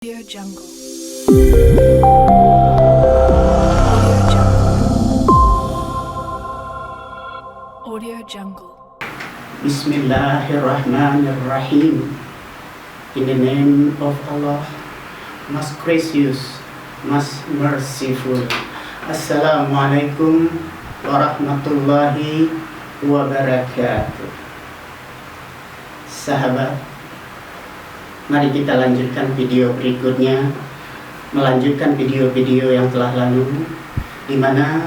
Audio Jungle. Audio Jungle. Audio Jungle. Bismillahirrahmanirrahim. In the name of Allah, most gracious, most merciful. Assalamualaikum warahmatullahi wabarakatuh. Sahabat, mari kita lanjutkan video berikutnya, melanjutkan video-video yang telah lalu, di mana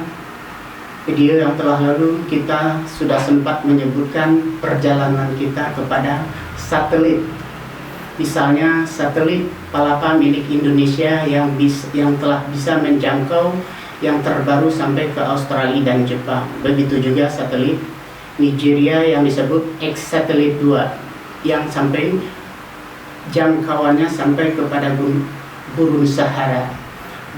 video yang telah lalu kita sudah sempat menyebutkan perjalanan kita kepada satelit. Misalnya satelit Palapa milik Indonesia yang telah bisa menjangkau yang terbaru sampai ke Australia dan Jepang. Begitu juga satelit Nigeria yang disebut X-Satelit 2 yang sampai jangkauannya sampai kepada gurun Sahara.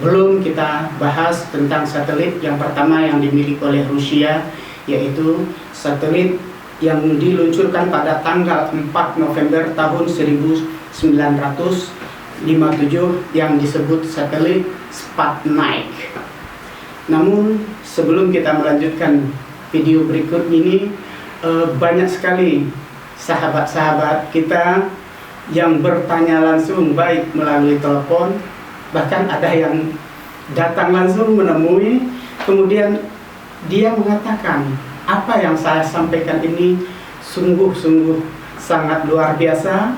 Belum kita bahas tentang satelit yang pertama yang dimiliki oleh Rusia, yaitu satelit yang diluncurkan pada tanggal 4 November tahun 1957 yang disebut satelit Sputnik. Namun sebelum kita melanjutkan video berikut ini, banyak sekali sahabat-sahabat kita yang bertanya langsung, baik melalui telepon, bahkan ada yang datang langsung menemui, kemudian dia mengatakan, apa yang saya sampaikan ini sungguh-sungguh sangat luar biasa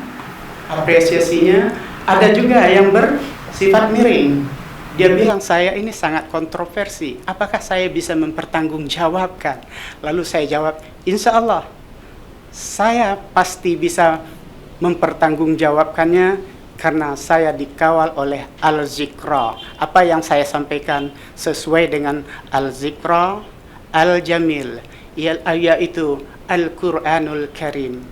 apresiasinya. Ada juga yang bersifat miring. Dia bilang, saya ini sangat kontroversi, apakah saya bisa mempertanggungjawabkan? Lalu saya jawab, insya Allah saya pasti bisa mempertanggungjawabkannya karena saya dikawal oleh Al-Zikra. Apa yang saya sampaikan sesuai dengan Al-Zikra Al-Jamil, yaitu Al-Quranul Karim.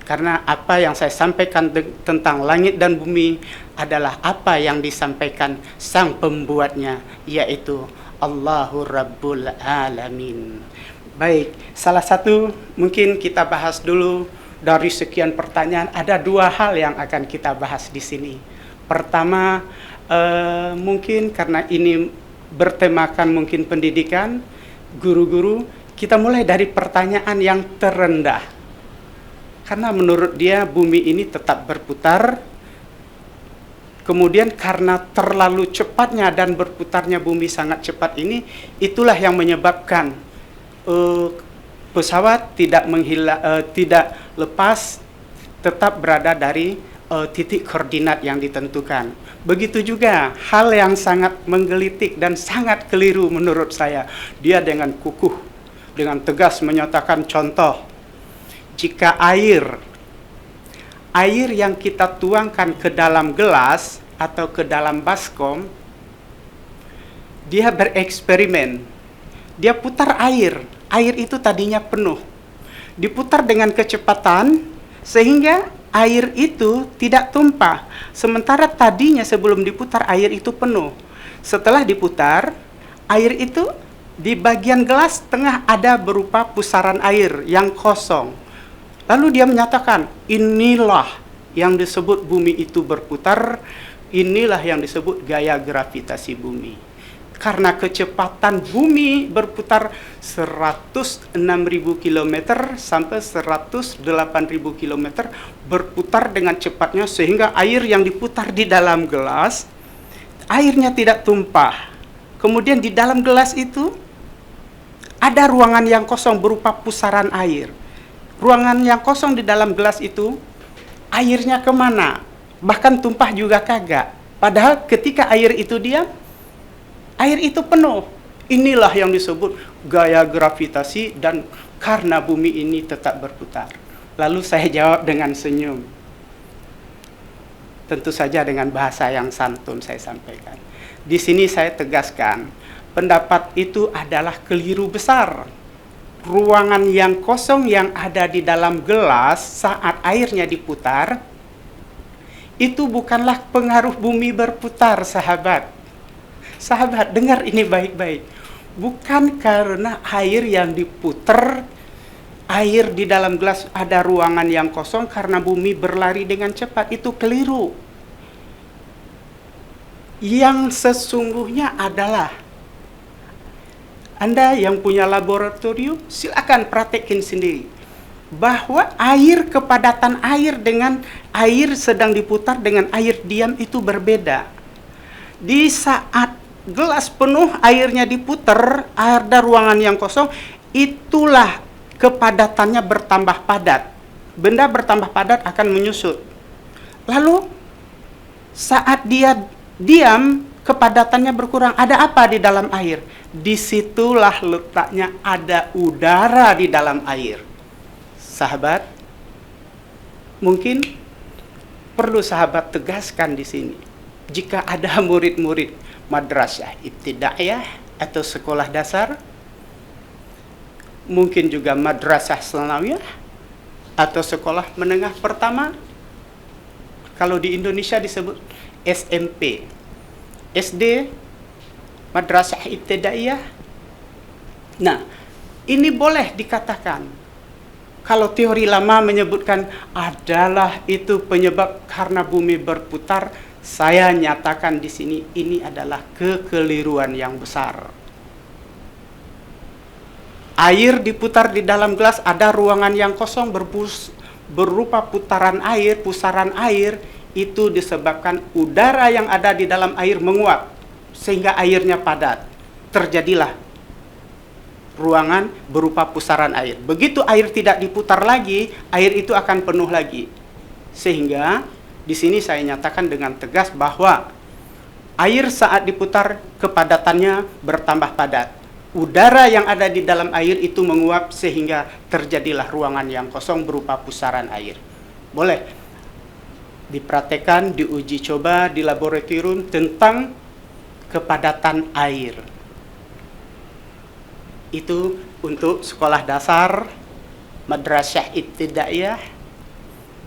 Karena apa yang saya sampaikan tentang langit dan bumi adalah apa yang disampaikan sang pembuatnya, yaitu Allahu Rabbul Alamin. Baik, salah satu mungkin kita bahas dulu. Dari sekian pertanyaan, ada dua hal yang akan kita bahas di sini. Pertama, mungkin karena ini bertemakan mungkin pendidikan, guru-guru, kita mulai dari pertanyaan yang terendah. Karena menurut dia bumi ini tetap berputar. Kemudian karena terlalu cepatnya dan berputarnya bumi sangat cepat ini, itulah yang menyebabkan pesawat tidak lepas, tetap berada dari titik koordinat yang ditentukan. Begitu juga hal yang sangat menggelitik dan sangat keliru menurut saya. Dia dengan kukuh, dengan tegas menyatakan contoh, jika air yang kita tuangkan ke dalam gelas atau ke dalam baskom, dia bereksperimen. Dia putar air itu tadinya penuh, diputar dengan kecepatan sehingga air itu tidak tumpah. Sementara tadinya sebelum diputar air itu penuh. Setelah diputar, air itu di bagian gelas tengah ada berupa pusaran air yang kosong. Lalu dia menyatakan, inilah yang disebut bumi itu berputar, inilah yang disebut gaya gravitasi bumi. Karena kecepatan bumi berputar 106.000 km sampai 108.000 km berputar dengan cepatnya, sehingga air yang diputar di dalam gelas, airnya tidak tumpah. Kemudian di dalam gelas itu ada ruangan yang kosong berupa pusaran air. Ruangan yang kosong di dalam gelas itu, airnya kemana? Bahkan tumpah juga kagak. Padahal ketika air itu diam, air itu penuh. Inilah yang disebut gaya gravitasi dan karena bumi ini tetap berputar. Lalu saya jawab dengan senyum. Tentu saja dengan bahasa yang santun saya sampaikan. Di sini saya tegaskan, pendapat itu adalah keliru besar. Ruangan yang kosong yang ada di dalam gelas saat airnya diputar, itu bukanlah pengaruh bumi berputar, sahabat. Sahabat, dengar ini baik-baik. Bukan karena air yang diputar, air di dalam gelas ada ruangan yang kosong karena bumi berlari dengan cepat. Itu keliru. Yang sesungguhnya adalah, Anda yang punya laboratorium, silakan praktekin sendiri. Bahwa air, kepadatan air dengan air sedang diputar dengan air diam itu berbeda. Di saat gelas penuh airnya diputar, ada ruangan yang kosong, itulah kepadatannya bertambah padat. Benda bertambah padat akan menyusut. Lalu saat dia diam, kepadatannya berkurang. Ada apa di dalam air? Disitulah letaknya ada udara di dalam air. Sahabat, mungkin perlu sahabat tegaskan di sini. Jika ada murid-murid madrasah ibtidaiyah atau sekolah dasar, mungkin juga madrasah sanawiyah atau sekolah menengah pertama, kalau di Indonesia disebut SMP, SD, madrasah ibtidaiyah. Nah, ini boleh dikatakan, kalau teori lama menyebutkan adalah itu penyebab karena bumi berputar, saya nyatakan di sini ini adalah kekeliruan yang besar. Air diputar di dalam gelas, ada ruangan yang kosong berupa putaran air, pusaran air, itu disebabkan udara yang ada di dalam air menguap sehingga airnya padat. Terjadilah ruangan berupa pusaran air. Begitu air tidak diputar lagi, air itu akan penuh lagi. Sehingga di sini saya nyatakan dengan tegas bahwa air saat diputar kepadatannya bertambah padat. Udara yang ada di dalam air itu menguap sehingga terjadilah ruangan yang kosong berupa pusaran air. Boleh dipraktekkan, diuji coba di laboratorium tentang kepadatan air. Itu untuk sekolah dasar, madrasah ibtidaiyah.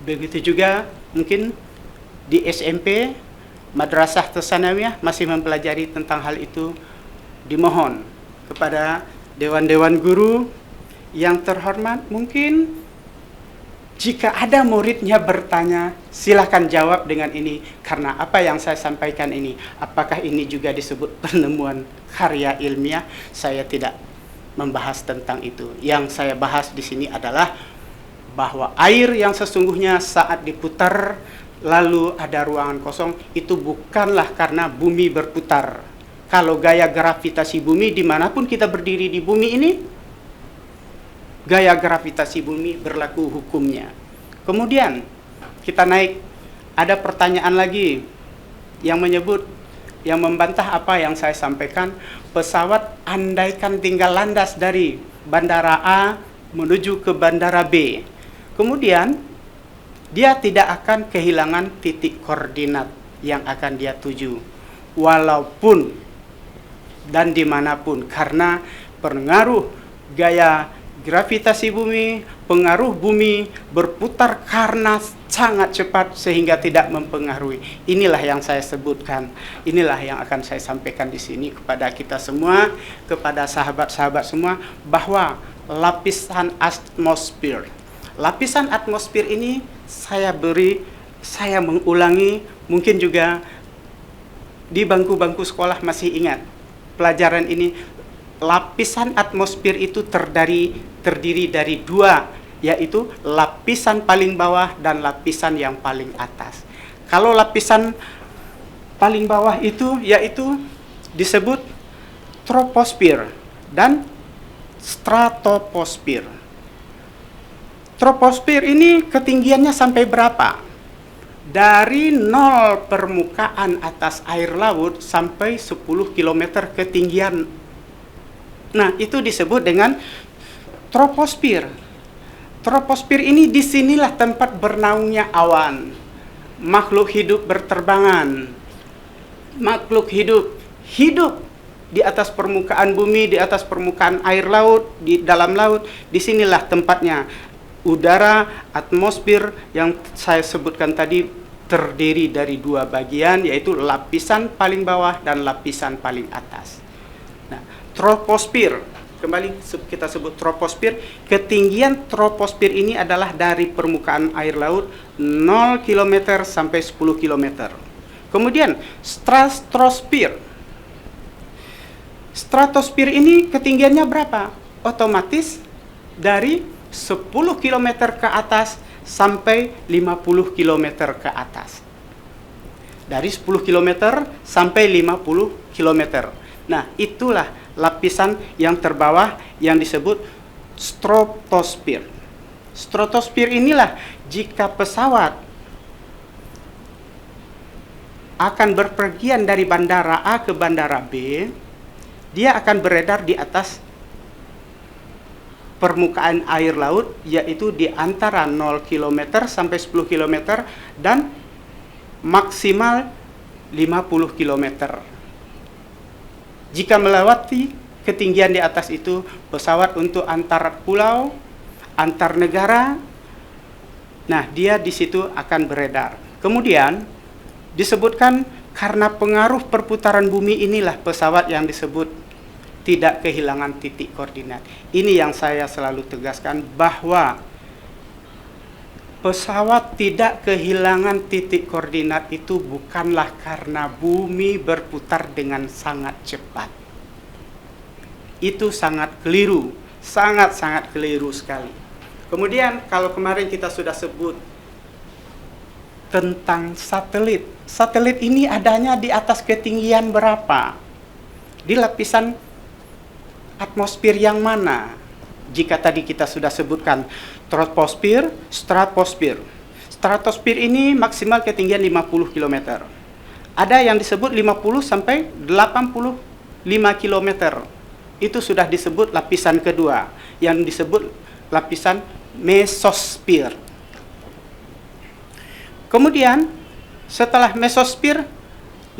Begitu juga mungkin di SMP, madrasah tsanawiyah masih mempelajari tentang hal itu. Dimohon kepada dewan-dewan guru yang terhormat, mungkin jika ada muridnya bertanya, silahkan jawab dengan ini. Karena apa yang saya sampaikan ini, apakah ini juga disebut penemuan karya ilmiah? Saya tidak membahas tentang itu. Yang saya bahas di sini adalah bahwa air yang sesungguhnya saat diputar lalu ada ruangan kosong, itu bukanlah karena bumi berputar. Kalau gaya gravitasi bumi, dimanapun kita berdiri di bumi ini, gaya gravitasi bumi berlaku hukumnya. Kemudian kita naik, ada pertanyaan lagi yang menyebut, yang membantah apa yang saya sampaikan. Pesawat andaikan tinggal landas dari bandara A menuju ke bandara B, kemudian dia tidak akan kehilangan titik koordinat yang akan dia tuju, walaupun dan dimanapun, karena pengaruh gaya gravitasi bumi, pengaruh bumi berputar karena sangat cepat sehingga tidak mempengaruhi. Inilah yang saya sebutkan, inilah yang akan saya sampaikan di sini kepada kita semua, kepada sahabat-sahabat semua, bahwa lapisan atmosfer ini saya mengulangi, mungkin juga di bangku-bangku sekolah masih ingat pelajaran ini. Lapisan atmosfer itu terdiri dari dua, yaitu lapisan paling bawah dan lapisan yang paling atas. Kalau lapisan paling bawah itu yaitu disebut troposfer dan stratoposfer. Troposfer ini ketinggiannya sampai berapa? Dari 0 permukaan atas air laut sampai 10 km ketinggian. Nah, itu disebut dengan troposfer. Troposfer ini disinilah tempat bernaungnya awan. Makhluk hidup berterbangan. Makhluk hidup di atas permukaan bumi, di atas permukaan air laut, di dalam laut. Disinilah tempatnya. Udara, atmosfer yang saya sebutkan tadi terdiri dari dua bagian, yaitu lapisan paling bawah dan lapisan paling atas. Nah, troposfer, kembali kita sebut troposfer. Ketinggian troposfer ini adalah dari permukaan air laut 0 km sampai 10 km. Kemudian stratosfer. Stratosfer ini ketinggiannya berapa? Otomatis dari 10 km ke atas sampai 50 km ke atas. Dari 10 km sampai 50 km. Nah, itulah lapisan yang terbawah yang disebut stratosfer. Stratosfer inilah jika pesawat akan berpergian dari bandara A ke bandara B, dia akan beredar di atas permukaan air laut, yaitu di antara 0 km sampai 10 km dan maksimal 50 km. Jika melewati ketinggian di atas itu, pesawat untuk antar pulau, antar negara, nah dia di situ akan beredar. Kemudian disebutkan karena pengaruh perputaran bumi inilah pesawat yang disebut tidak kehilangan titik koordinat. Ini yang saya selalu tegaskan, bahwa pesawat tidak kehilangan titik koordinat itu bukanlah karena bumi berputar dengan sangat cepat. Itu sangat keliru, sangat-sangat keliru sekali. Kemudian kalau kemarin kita sudah sebut tentang satelit. Satelit ini adanya di atas ketinggian berapa? Di lapisan atmosfer yang mana? Jika tadi kita sudah sebutkan troposfer, stratosfer. Stratosfer ini maksimal ketinggian 50 km. Ada yang disebut 50 sampai 85 km. Itu sudah disebut lapisan kedua, yang disebut lapisan mesosfer. Kemudian setelah mesosfer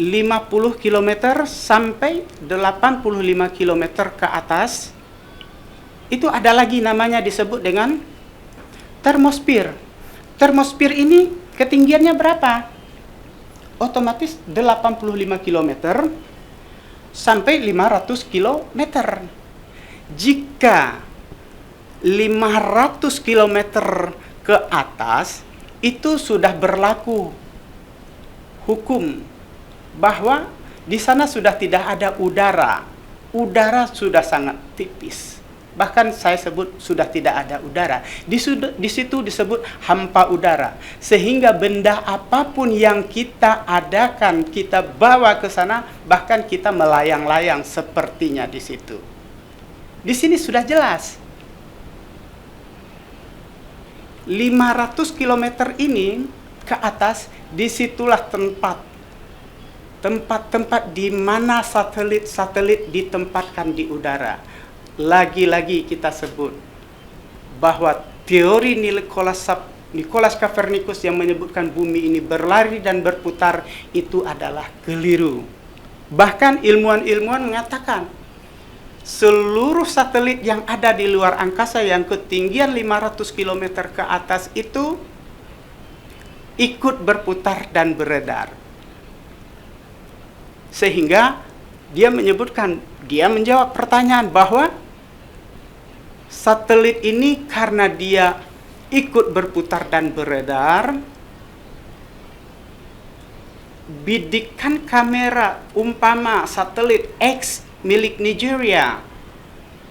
50 km sampai 85 km ke atas, itu ada lagi namanya disebut dengan termosfer. Termosfer ini ketinggiannya berapa? Otomatis 85 km sampai 500 km. Jika 500 km ke atas, itu sudah berlaku hukum bahwa di sana sudah tidak ada udara. Udara sudah sangat tipis. Bahkan saya sebut sudah tidak ada udara. Di situ disebut hampa udara. Sehingga benda apapun yang kita adakan, kita bawa ke sana, bahkan kita melayang-layang sepertinya di situ. Di sini sudah jelas. 500 km ini ke atas, disitulah tempat-tempat di mana satelit-satelit ditempatkan di udara. Lagi-lagi kita sebut bahwa teori Nicolaus Copernicus yang menyebutkan bumi ini berlari dan berputar itu adalah keliru. Bahkan ilmuwan-ilmuwan mengatakan seluruh satelit yang ada di luar angkasa yang ketinggian 500 km ke atas itu ikut berputar dan beredar. Sehingga dia menjawab pertanyaan bahwa satelit ini karena dia ikut berputar dan beredar, bidikan kamera umpama satelit X milik Nigeria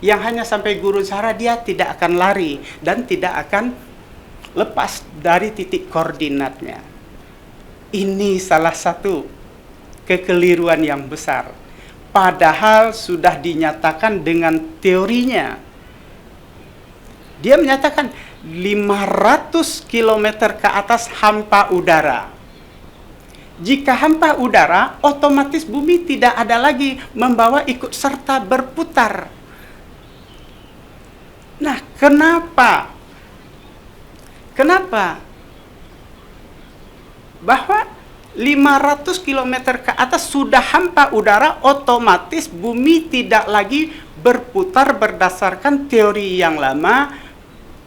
yang hanya sampai Gurun Sahara, dia tidak akan lari dan tidak akan lepas dari titik koordinatnya. Ini salah satu kekeliruan yang besar. Padahal sudah dinyatakan dengan teorinya. Dia menyatakan 500 km ke atas hampa udara. Jika hampa udara, otomatis bumi tidak ada lagi membawa ikut serta berputar. Nah, kenapa? Bahwa 500 km ke atas sudah hampa udara, otomatis bumi tidak lagi berputar berdasarkan teori yang lama,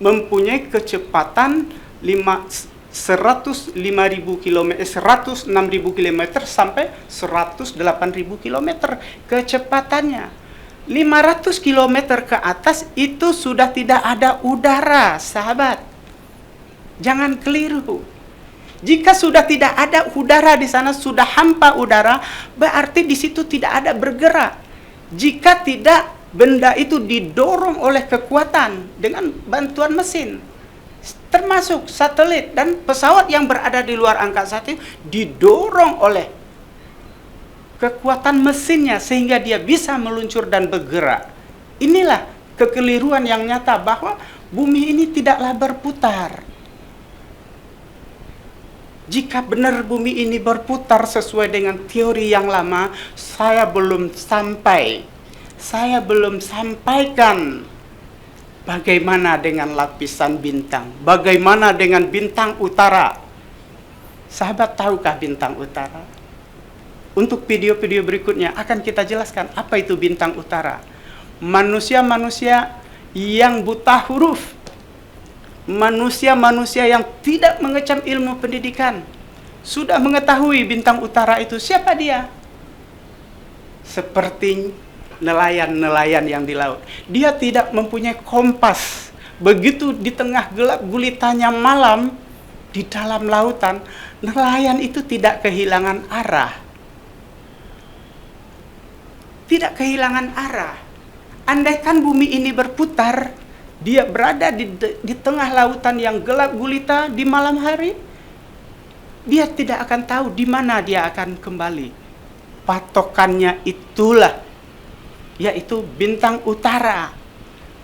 mempunyai kecepatan 106.000 km sampai 108.000 km kecepatannya. 500 km ke atas itu sudah tidak ada udara, sahabat. Jangan keliru. Jika sudah tidak ada udara di sana, sudah hampa udara, berarti di situ tidak ada bergerak. Jika tidak, benda itu didorong oleh kekuatan dengan bantuan mesin, termasuk satelit dan pesawat yang berada di luar angkasa itu didorong oleh kekuatan mesinnya sehingga dia bisa meluncur dan bergerak. Inilah kekeliruan yang nyata bahwa bumi ini tidaklah berputar. Jika benar bumi ini berputar sesuai dengan teori yang lama, saya belum sampaikan bagaimana dengan lapisan bintang, bagaimana dengan bintang utara. Sahabat, tahukah bintang utara? Untuk video-video berikutnya akan kita jelaskan apa itu bintang utara. Manusia-manusia yang buta huruf, manusia-manusia yang tidak mengecam ilmu pendidikan, sudah mengetahui bintang utara itu siapa dia. Seperti nelayan-nelayan yang di laut. Dia tidak mempunyai kompas. Begitu di tengah gelap gulitanya malam, di dalam lautan, nelayan itu tidak kehilangan arah. Tidak kehilangan arah. Andaikan bumi ini berputar, dia berada di tengah lautan yang gelap gulita di malam hari, dia tidak akan tahu di mana dia akan kembali. Patokannya itulah, yaitu bintang utara.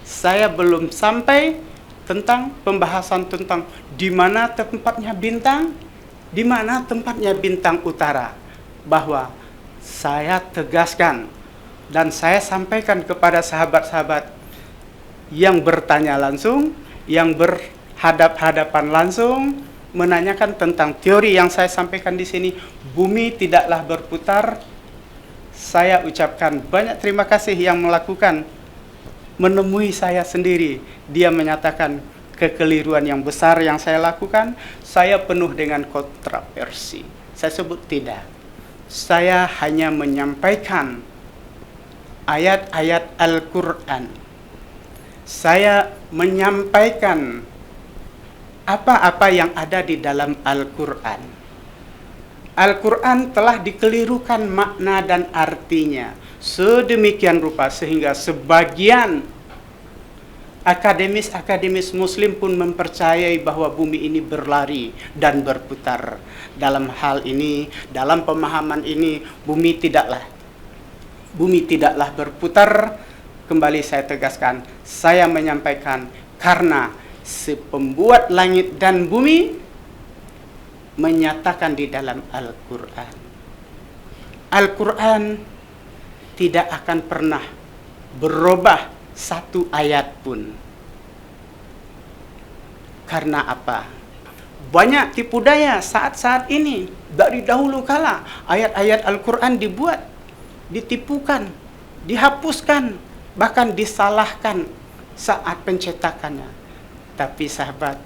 Saya belum sampai tentang pembahasan tentang di mana tempatnya bintang, di mana tempatnya bintang utara. Bahwa saya tegaskan dan saya sampaikan kepada sahabat-sahabat yang bertanya langsung, yang berhadap-hadapan langsung, menanyakan tentang teori yang saya sampaikan di sini, bumi tidaklah berputar. Saya ucapkan banyak terima kasih yang melakukan, menemui saya sendiri. Dia menyatakan kekeliruan yang besar yang saya lakukan, saya penuh dengan kontroversi. Saya sebut tidak. Saya hanya menyampaikan ayat-ayat Al-Quran. Saya menyampaikan apa-apa yang ada di dalam Al-Quran. Al-Quran telah dikelirukan makna dan artinya sedemikian rupa sehingga sebagian akademis Muslim pun mempercayai bahwa bumi ini berlari dan berputar. Dalam hal ini, dalam pemahaman ini, bumi tidaklah berputar. Kembali saya tegaskan, saya menyampaikan karena si pembuat langit dan bumi menyatakan di dalam Al-Quran. Al-Quran tidak akan pernah berubah satu ayat pun. Karena apa? Banyak tipu daya saat-saat ini. Dari dahulu kala ayat-ayat Al-Quran dibuat, ditipukan, dihapuskan, bahkan disalahkan saat pencetakannya. Tapi sahabat,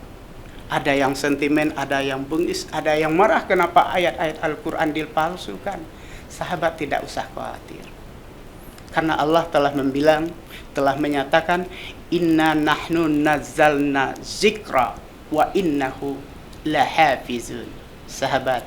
ada yang sentimen, ada yang bengis, ada yang marah kenapa ayat-ayat Al-Quran dipalsukan. Sahabat tidak usah khawatir. Karena Allah telah menyatakan, Inna nahnu nazzalna zikra wa innahu lahafizun. Sahabat,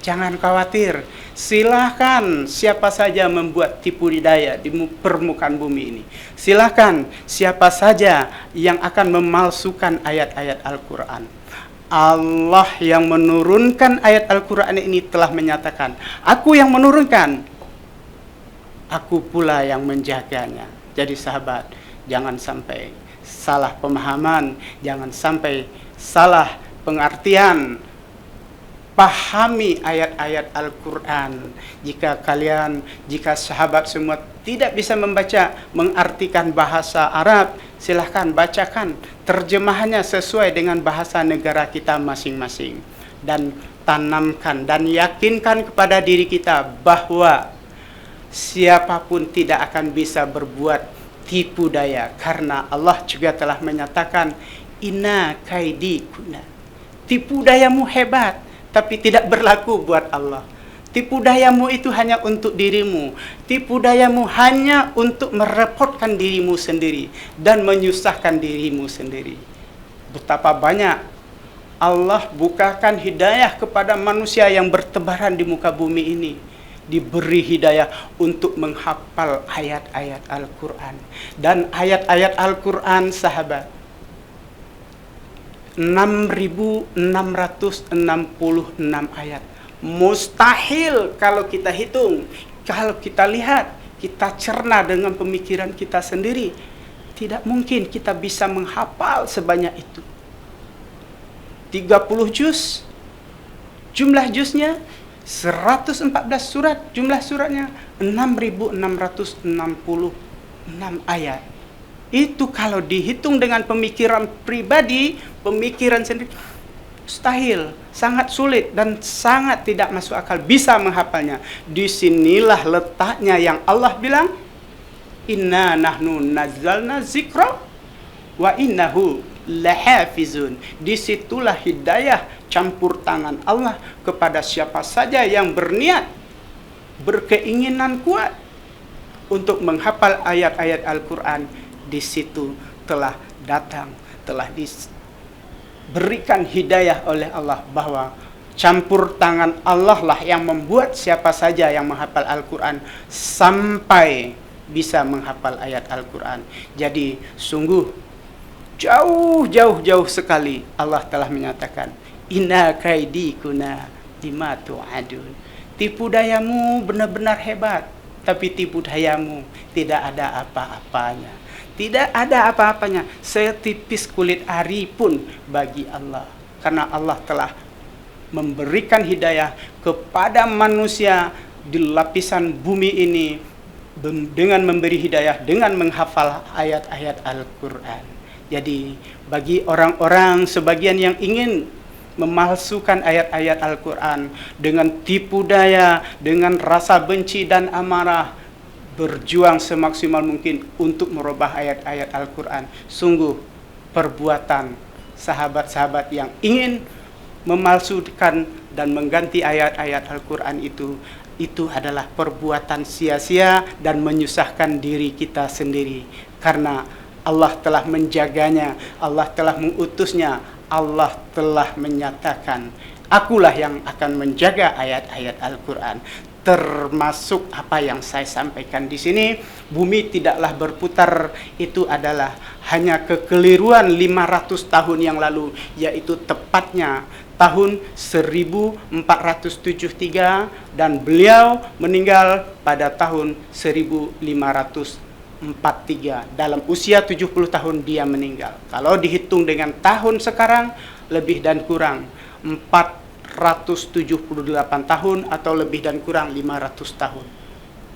jangan khawatir. Silahkan siapa saja membuat tipu daya di permukaan bumi ini. Silahkan siapa saja yang akan memalsukan ayat-ayat Al-Quran. Allah yang menurunkan ayat Al-Quran ini telah menyatakan, aku yang menurunkan, aku pula yang menjaganya. Jadi sahabat, jangan sampai salah pemahaman, jangan sampai salah pengertian. Pahami ayat-ayat Al-Quran. Jika sahabat semua tidak bisa membaca, mengartikan bahasa Arab, silahkan bacakan terjemahannya sesuai dengan bahasa negara kita masing-masing. Dan tanamkan dan yakinkan kepada diri kita bahwa siapapun tidak akan bisa berbuat tipu daya. Karena Allah juga telah menyatakan, Inna kaidi kuna. Tipu dayamu hebat, tapi tidak berlaku buat Allah. Tipu dayamu itu hanya untuk dirimu. Tipu dayamu hanya untuk merepotkan dirimu sendiri dan menyusahkan dirimu sendiri. Betapa banyak Allah bukakan hidayah kepada manusia yang bertebaran di muka bumi ini. Diberi hidayah untuk menghafal ayat-ayat Al-Quran. Dan ayat-ayat Al-Quran, sahabat, 6.666 ayat. Mustahil kalau kita hitung, kalau kita lihat, kita cerna dengan pemikiran kita sendiri, tidak mungkin kita bisa menghafal sebanyak itu. 30 juz, jumlah juznya 114 surat, jumlah suratnya 6.666 ayat. Itu kalau dihitung dengan pemikiran pribadi, pemikiran sendiri, mustahil, sangat sulit dan sangat tidak masuk akal bisa menghafalnya. Disinilah letaknya yang Allah bilang, inna nahnu nazzalna zikra wa innahu lahafizun. Disitulah hidayah campur tangan Allah kepada siapa saja yang berniat, berkeinginan kuat untuk menghafal ayat-ayat Al-Quran. Di situ telah datang, telah diberikan hidayah oleh Allah bahwa campur tangan Allah lah yang membuat siapa saja yang menghafal Al-Quran sampai bisa menghafal ayat Al-Quran. Jadi sungguh jauh sekali Allah telah menyatakan, inna kaidikuna bima tu'adun. Tipu dayamu benar-benar hebat, tapi tipu dayamu tidak ada apa-apanya. Tidak ada apa-apanya, setipis kulit ari pun bagi Allah. Karena Allah telah memberikan hidayah kepada manusia di lapisan bumi ini dengan memberi hidayah, dengan menghafal ayat-ayat Al-Quran. Jadi bagi orang-orang sebagian yang ingin memalsukan ayat-ayat Al-Quran dengan tipu daya, dengan rasa benci dan amarah, berjuang semaksimal mungkin untuk merubah ayat-ayat Al-Quran. Sungguh perbuatan sahabat-sahabat yang ingin memalsukan dan mengganti ayat-ayat Al-Quran itu adalah perbuatan sia-sia dan menyusahkan diri kita sendiri. Karena Allah telah menjaganya, Allah telah mengutusnya, Allah telah menyatakan, akulah yang akan menjaga ayat-ayat Al-Quran. Termasuk apa yang saya sampaikan di sini, bumi tidaklah berputar, itu adalah hanya kekeliruan 500 tahun yang lalu, yaitu tepatnya tahun 1473 dan beliau meninggal pada tahun 1543. Dalam usia 70 tahun dia meninggal. Kalau dihitung dengan tahun sekarang, lebih dan kurang 478 tahun atau lebih dan kurang 500 tahun.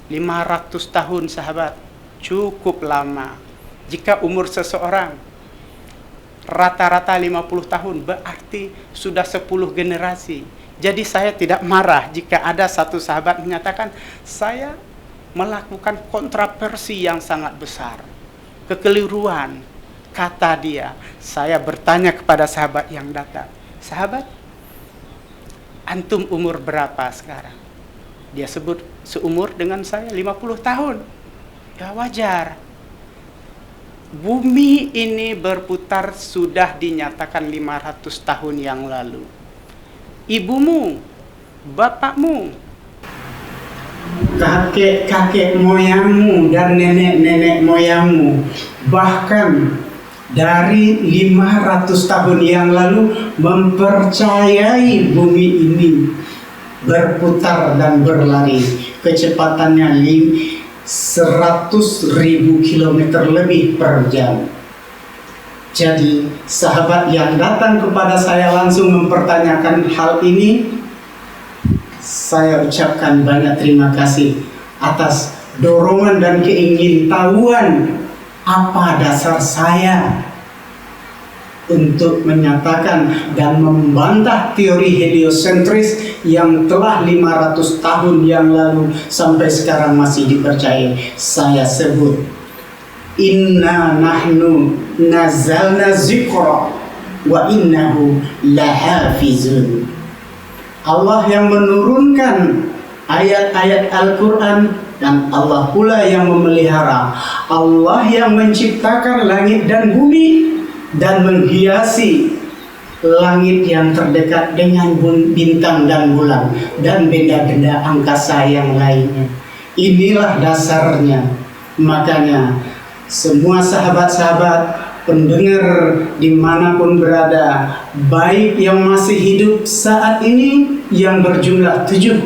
500 tahun, sahabat, cukup lama. Jika umur seseorang rata-rata 50 tahun, berarti sudah 10 generasi. Jadi saya tidak marah jika ada satu sahabat menyatakan, saya melakukan kontroversi yang sangat besar, kekeliruan, kata dia. Saya bertanya kepada sahabat yang datang, sahabat, antum umur berapa sekarang? Dia sebut seumur dengan saya, 50 tahun. Ya wajar. Bumi ini berputar sudah dinyatakan 500 tahun yang lalu. Ibumu, bapakmu, kakek-kakek moyangmu dan nenek-nenek moyangmu, bahkan dari 500 tahun yang lalu mempercayai bumi ini berputar dan berlari. Kecepatannya 100.000 kilometer lebih per jam. Jadi sahabat yang datang kepada saya langsung mempertanyakan hal ini, saya ucapkan banyak terima kasih atas dorongan dan keingintahuan apa dasar saya untuk menyatakan dan membantah teori heliosentris yang telah 500 tahun yang lalu sampai sekarang masih dipercayai. Saya sebut, inna nahnu nazzalna zikra wa innahu lahafizun. Allah yang menurunkan ayat-ayat Al-Quran dan Allah pula yang memelihara. Allah yang menciptakan langit dan bumi dan menghiasi langit yang terdekat dengan bintang dan bulan, dan benda-benda angkasa yang lainnya. Inilah dasarnya. Makanya semua sahabat-sahabat pendengar dimanapun berada, baik yang masih hidup saat ini yang berjumlah 7,5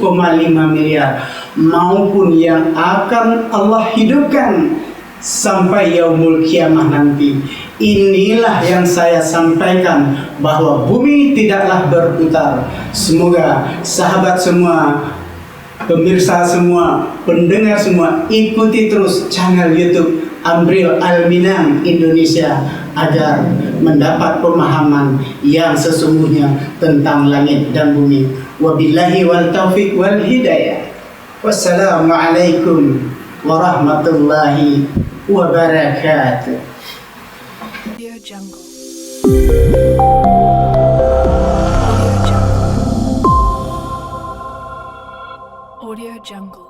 miliar maupun yang akan Allah hidupkan sampai yaumul kiamah nanti. Inilah yang saya sampaikan, bahwa bumi tidaklah berputar. Semoga sahabat semua, pemirsa semua, pendengar semua, ikuti terus channel YouTube Amril Al-Minang Indonesia agar mendapat pemahaman yang sesungguhnya tentang langit dan bumi. Wabillahi wal taufiq wal hidayah. Wassalamualaikum warahmatullahi wabarakatuh. Audio Jungle. Audio Jungle.